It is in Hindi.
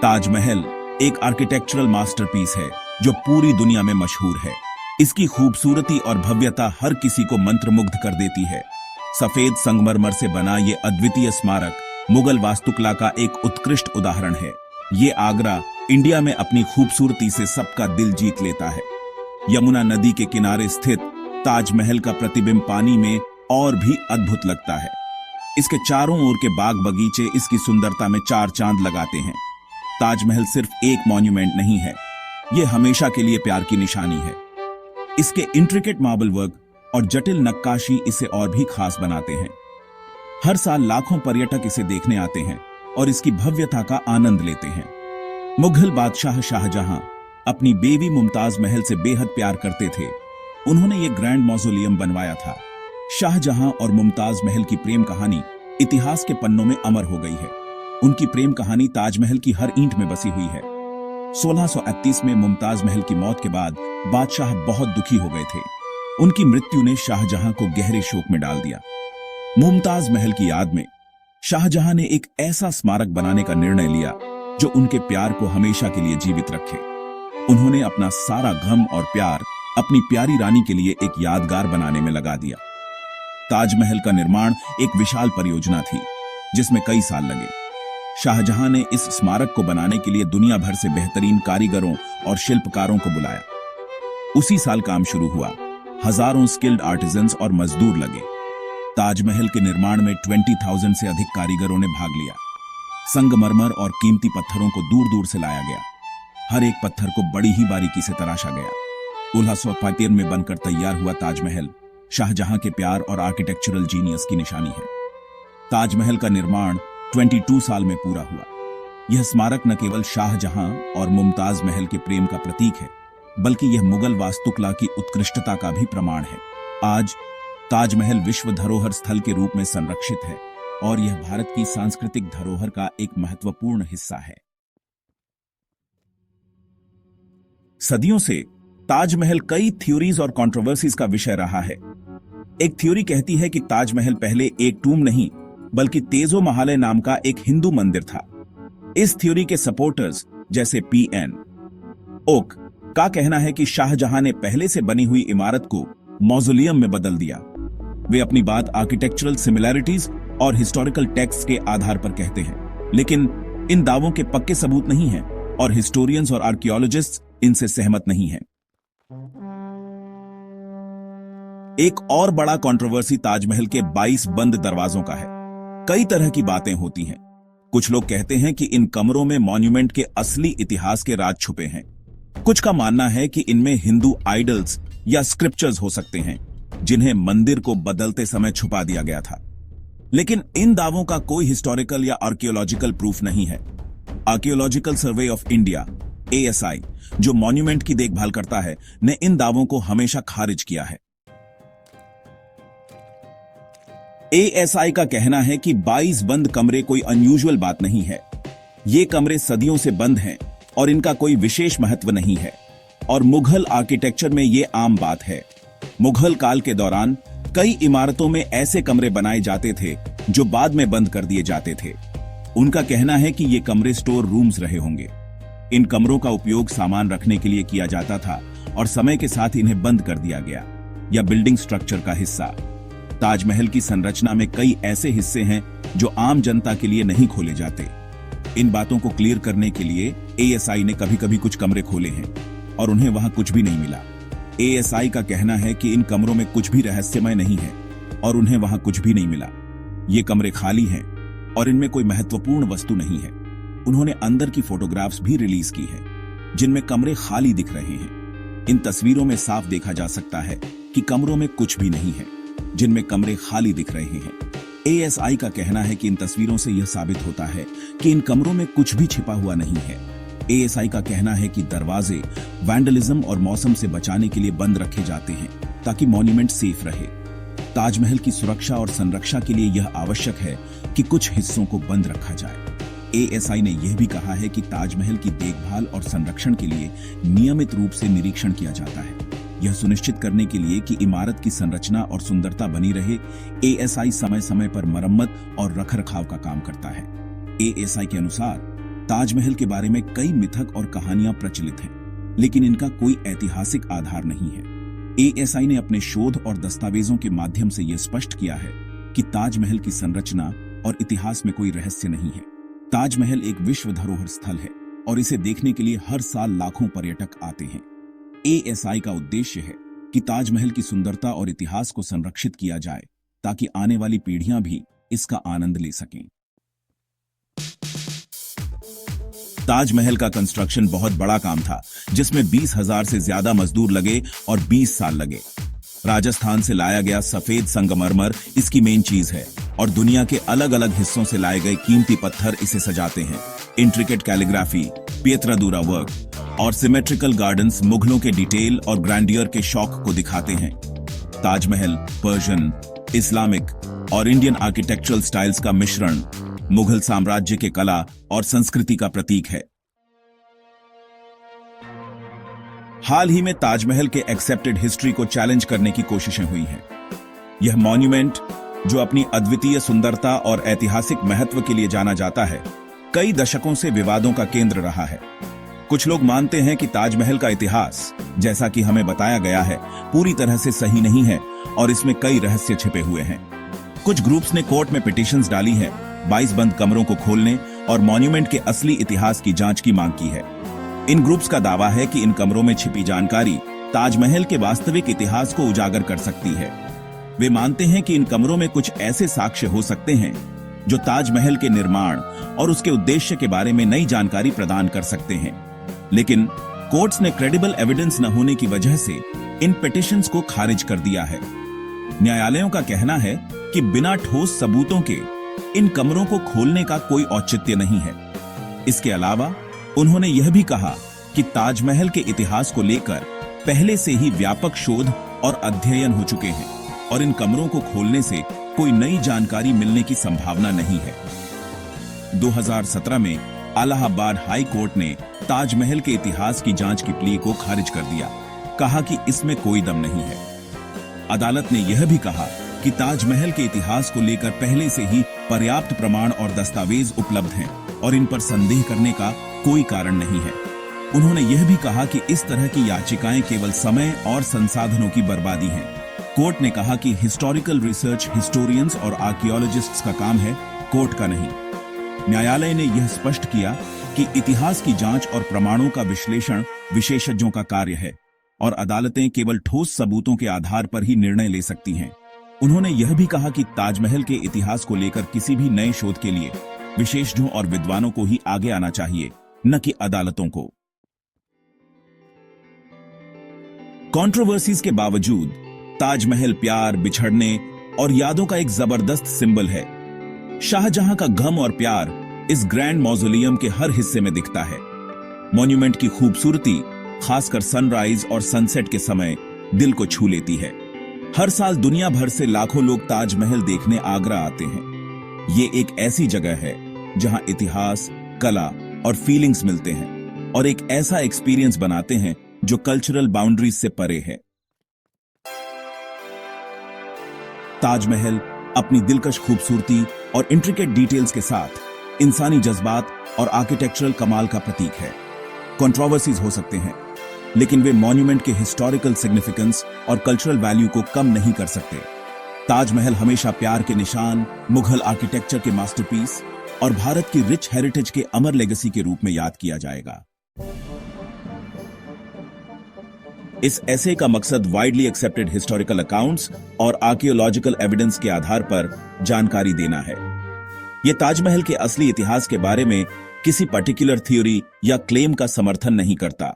ताजमहल एक आर्किटेक्चरल मास्टरपीस है जो पूरी दुनिया में मशहूर है। इसकी खूबसूरती और भव्यता हर किसी को मंत्रमुग्ध कर देती है। सफेद संगमरमर से बना ये अद्वितीय स्मारक मुगल वास्तुकला का एक उत्कृष्ट उदाहरण है। ये आगरा, इंडिया में अपनी खूबसूरती से सबका दिल जीत लेता है। यमुना नदी के किनारे स्थित ताजमहल का प्रतिबिंब पानी में और भी अद्भुत लगता है। इसके चारों ओर के बाग बगीचे इसकी सुंदरता में चार चांद लगाते हैं। ताजमहल सिर्फ एक मॉन्यूमेंट नहीं है, यह हमेशा के लिए प्यार की निशानी है। इसके इंट्रिकेट मार्बल वर्क और जटिल नक्काशी इसे और भी खास बनाते हैं। हर साल लाखों पर्यटक इसे देखने आते हैं और इसकी भव्यता का आनंद लेते हैं। मुगल बादशाह शाहजहां अपनी बेबी मुमताज महल से बेहद प्यार करते थे। उन्होंने ये ग्रैंड मौजोलियम बनवाया था। शाहजहां और मुमताज महल की प्रेम कहानी इतिहास के पन्नों में अमर हो गई है। उनकी प्रेम कहानी ताजमहल की हर ईंट में बसी हुई है। 1638 में मुमताज महल की मौत के बाद बादशाह बहुत दुखी हो गए थे। उनकी मृत्यु ने शाहजहां को गहरे शोक में डाल दिया। मुमताज महल की याद में शाहजहां ने एक ऐसा स्मारक बनाने का निर्णय लिया जो उनके प्यार को हमेशा के लिए जीवित रखे। उन्होंने अपना सारा गम और प्यार अपनी प्यारी रानी के लिए एक यादगार बनाने में लगा दिया। ताजमहल का निर्माण एक विशाल परियोजना थी जिसमें कई साल लगे। शाहजहां ने इस स्मारक को बनाने के लिए दुनिया भर से बेहतरीन कारीगरों और शिल्पकारों को बुलाया। उसी साल काम शुरू हुआ। हजारों स्किल्ड आर्टिजन्स और मजदूर लगे। ताजमहल के निर्माण में 20,000 से अधिक कारीगरों ने भाग लिया। संगमरमर और कीमती पत्थरों को दूर दूर से लाया गया। हर एक पत्थर को बड़ी ही बारीकी से तराशा गया। 1675 में बनकर तैयार हुआ ताजमहल शाहजहां के प्यार और आर्किटेक्चरल जीनियस की निशानी है। ताजमहल का निर्माण 22 साल में पूरा हुआ। यह स्मारक न केवल शाहजहां और मुमताज महल के प्रेम का प्रतीक है, बल्कि यह मुगल वास्तुकला की उत्कृष्टता का भी प्रमाण है। आज ताजमहल विश्व धरोहर स्थल के रूप में संरक्षित है और यह भारत की सांस्कृतिक धरोहर का एक महत्वपूर्ण हिस्सा है। सदियों से ताजमहल कई थ्योरीज और कंट्रोवर्सीज का विषय रहा है। एक थ्योरी कहती है कि ताजमहल पहले एक टूम नहीं बल्कि तेजो महालय नाम का एक हिंदू मंदिर था। इस थ्योरी के सपोर्टर्स जैसे पीएन ओक का कहना है कि शाहजहां ने पहले से बनी हुई इमारत को मौजोलियम में बदल दिया। वे अपनी बात आर्किटेक्चरल सिमिलैरिटीज और हिस्टोरिकल टेक्स्ट के आधार पर कहते हैं, लेकिन इन दावों के पक्के सबूत नहीं हैं और हिस्टोरियंस और आर्कियोलॉजिस्ट्स इनसे सहमत नहीं हैं। एक और बड़ा कंट्रोवर्सी ताजमहल के 22 बंद दरवाजों का है। कई तरह की बातें होती हैं। कुछ लोग कहते हैं कि इन कमरों में मॉन्यूमेंट के असली इतिहास के राज छुपे हैं। कुछ का मानना है कि इनमें हिंदू आइडल्स या स्क्रिप्चर्स हो सकते हैं जिन्हें मंदिर को बदलते समय छुपा दिया गया था। लेकिन इन दावों का कोई हिस्टोरिकल या आर्कियोलॉजिकल प्रूफ नहीं है। Archaeological survey of India ASI, जो मॉन्यूमेंट की देखभाल करता है, ने इन दावों को हमेशा खारिज किया है। ASI का कहना है कि 22 बंद कमरे कोई अनयूजुअल बात नहीं है। ये कमरे सदियों से बंद हैं और इनका कोई विशेष महत्व नहीं है और मुगल आर्किटेक्चर में ये आम बात है। मुगल काल के दौरान कई इमारतों में ऐसे कमरे बनाए जाते थे जो बाद में बंद कर दिए जाते थे। उनका कहना है कि ये कमरे स्टोर रूम्स रहे होंगे। इन कमरों का उपयोग सामान रखने के लिए किया जाता था और समय के साथ इन्हें बंद कर दिया गया या बिल्डिंग स्ट्रक्चर का हिस्सा। ताजमहल की संरचना में कई ऐसे हिस्से हैं जो आम जनता के लिए नहीं खोले जाते। इन बातों को क्लियर करने के लिए ASI ने कभी कभी कुछ कमरे खोले हैं और उन्हें वहां कुछ भी नहीं मिला। ASI का कहना है कि इन कमरों में कुछ भी रहस्यमय नहीं है और उन्हें वहां कुछ भी नहीं मिला। ये कमरे खाली हैं और इनमें कोई महत्वपूर्ण वस्तु नहीं है। उन्होंने अंदर की फोटोग्राफ्स भी रिलीज की हैं जिनमें कमरे खाली दिख रहे हैं। इन तस्वीरों में साफ देखा जा सकता है कि कमरों में कुछ भी नहीं है, जिनमें कमरे खाली दिख रहे हैं। ASI का कहना है कि इन तस्वीरों से यह साबित होता है कि इन कमरों में कुछ भी छिपा हुआ नहीं है। ASI का कहना है कि दरवाजे वैंडलिज्म और मौसम से बचाने के लिए बंद रखे जाते हैं ताकि मॉन्यूमेंट सेफ रहे। ताजमहल की सुरक्षा और संरक्षा के लिए यह आवश्यक है कि कुछ हिस्सों को बंद रखा जाए। ASI ने यह भी कहा है कि ताजमहल की देखभाल और संरक्षण के लिए नियमित रूप से निरीक्षण किया जाता है। यह सुनिश्चित करने के लिए कि इमारत की संरचना और सुंदरता बनी रहे, ASI समय समय पर मरम्मत और रखरखाव का काम करता है। ASI के अनुसार ताजमहल के बारे में कई मिथक और कहानियां प्रचलित हैं, लेकिन इनका कोई ऐतिहासिक आधार नहीं है। एएसआई ने अपने शोध और दस्तावेजों के माध्यम से यह स्पष्ट किया है कि ताजमहल की संरचना और इतिहास में कोई रहस्य नहीं है। ताजमहल एक विश्व धरोहर स्थल है और इसे देखने के लिए हर साल लाखों पर्यटक आते हैं। एएसआई का उद्देश्य है कि ताजमहल की सुंदरता और इतिहास को संरक्षित किया जाए ताकि आने वाली पीढ़ियां भी इसका आनंद ले सकें। ताजमहल का कंस्ट्रक्शन बहुत बड़ा काम था, जिसमें 20,000 से ज्यादा मजदूर लगे और 20 साल लगे। राजस्थान से लाया गया सफेद संगमरमर इसकी मेन चीज है और दुनिया के अलग अलग हिस्सों से लाए गए कीमती पत्थर इसे सजाते हैं। इंट्रिकेट कैलीग्राफी, पियत्रादूरा वर्क और सिमेट्रिकल गार्डन्स मुगलों के डिटेल और ग्रैंडियर के शौक को दिखाते हैं। ताजमहल पर्शियन, इस्लामिक और इंडियन आर्किटेक्चरल स्टाइल्स का मिश्रण मुगल साम्राज्य के कला और संस्कृति का प्रतीक है। हाल ही में ताजमहल के एक्सेप्टेड हिस्ट्री को चैलेंज करने की कोशिशें हुई हैं। यह मॉन्यूमेंट, जो अपनी अद्वितीय सुंदरता और ऐतिहासिक महत्व के लिए जाना जाता है, कई दशकों से विवादों का केंद्र रहा है। कुछ लोग मानते हैं कि ताजमहल का इतिहास, जैसा कि हमें बताया गया है, पूरी तरह से सही नहीं है और इसमें कई रहस्य छिपे हुए हैं। कुछ ग्रुप्स ने कोर्ट में पिटीशंस डाली हैं, 22 बंद कमरों को खोलने और मॉन्यूमेंट के असली इतिहास की जांच की मांग की है। इन ग्रुप्स का दावा है कि इन कमरों में छिपी जानकारी ताजमहल के वास्तविक इतिहास को उजागर कर सकती है। वे मानते हैं कि इन कमरों में कुछ ऐसे साक्ष्य हो सकते हैं जो ताजमहल के निर्माण और उसके उद्देश्य के बारे में नई जानकारी प्रदान कर सकते हैं। लेकिन कोर्ट्स ने क्रेडिबल एविडेंस न होने की वजह से इन पिटीशंस को खारिज कर दिया है। न्यायालयों का कहना है कि बिना ठोस सबूतों के इन कमरों को खोलने का कोई औचित्य नहीं है। इसके अलावा उन्होंने यह भी कहा कि ताजमहल के इतिहास को लेकर पहले से ही व्यापक शोध और अध्ययन हो चुके हैं और इन कमरों को खोलने से कोई नई जानकारी मिलने की संभावना नहीं है। 2017 में इलाहाबाद हाई कोर्ट ने ताजमहल के इतिहास की जांच की प्ली को खारिज कर दिया, कहा कि इसमें कोई दम नहीं है। अदालत ने यह भी कहा कि ताजमहल के इतिहास को लेकर पहले से ही पर्याप्त प्रमाण और दस्तावेज उपलब्ध हैं और इन पर संदेह करने का कोई कारण नहीं है। उन्होंने यह भी कहा कि इस तरह की याचिकाएं केवल समय और संसाधनों की बर्बादी हैं। कोर्ट ने कहा कि हिस्टोरिकल रिसर्च हिस्टोरियंस और आर्कियोलॉजिस्ट्स का काम है, कोर्ट का नहीं। न्यायालय ने यह स्पष्ट किया कि इतिहास की जांच और प्रमाणों का विश्लेषण विशेषज्ञों का कार्य है और अदालतें केवल ठोस सबूतों के आधार पर ही निर्णय ले सकती हैं। उन्होंने यह भी कहा कि ताजमहल के इतिहास को लेकर किसी भी नए शोध के लिए विशेषज्ञों और विद्वानों को ही आगे आना चाहिए, न कि अदालतों को। कंट्रोवर्सीज के बावजूद ताजमहल प्यार, बिछड़ने और यादों का एक जबरदस्त सिंबल है। शाहजहां का गम और प्यार इस ग्रैंड मौजोलियम के हर हिस्से में दिखता है। मॉन्यूमेंट की खूबसूरती, खासकर सनराइज और सनसेट के समय, दिल को छू लेती है। हर साल दुनिया भर से लाखों लोग ताजमहल देखने आगरा आते हैं। ये एक ऐसी जगह है जहां इतिहास, कला और फीलिंग्स मिलते हैं और एक ऐसा एक्सपीरियंस बनाते हैं जो कल्चरल बाउंड्रीज से परे है। ताजमहल अपनी दिलकश खूबसूरती और इंट्रिकेट डिटेल्स के साथ इंसानी जज्बात और आर्किटेक्चरल कमाल का प्रतीक है। कंट्रोवर्सीज हो सकते हैं, लेकिन वे मॉन्यूमेंट के हिस्टोरिकल सिग्निफिकेंस और कल्चरल वैल्यू को कम नहीं कर सकते। ताजमहल हमेशा प्यार के निशान, मुगल आर्किटेक्चर के मास्टरपीस और भारत की रिच हेरिटेज के अमर लेगेसी के रूप में याद किया जाएगा। इस ऐसे का मकसद वाइडली एक्सेप्टेड हिस्टोरिकल अकाउंट्स और आर्कियोलॉजिकल एविडेंस के आधार पर जानकारी देना है। यह ताजमहल के असली इतिहास के बारे में किसी पर्टिकुलर थ्योरी या क्लेम का समर्थन नहीं करता।